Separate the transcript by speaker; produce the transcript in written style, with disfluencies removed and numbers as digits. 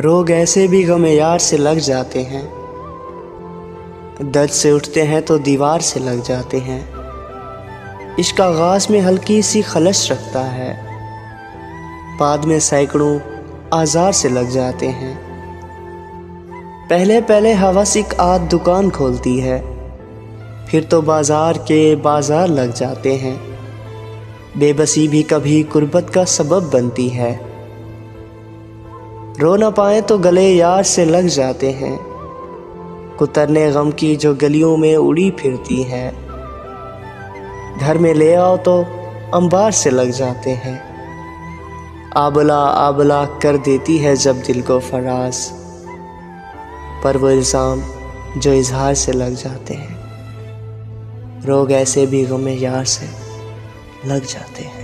Speaker 1: रोग ऐसे भी गमे यार से लग जाते हैं, दर्द से उठते हैं तो दीवार से लग जाते हैं। इश्क आगाज में हल्की सी खलश रखता है, बाद में सैकड़ों आज़ार से लग जाते हैं। पहले पहले हवस एक आध दुकान खोलती है, फिर तो बाजार के बाजार लग जाते हैं। बेबसी भी कभी गुर्बत का सबब बनती है, रो ना पाए तो गले यार से लग जाते हैं। कुतरने गम की जो गलियों में उड़ी फिरती है, घर में ले आओ तो अंबार से लग जाते हैं। आबला आबला कर देती है जब दिल को फराज, पर वो इल्ज़ाम जो इजहार से लग जाते हैं। रोग ऐसे भी गमे यार से लग जाते हैं।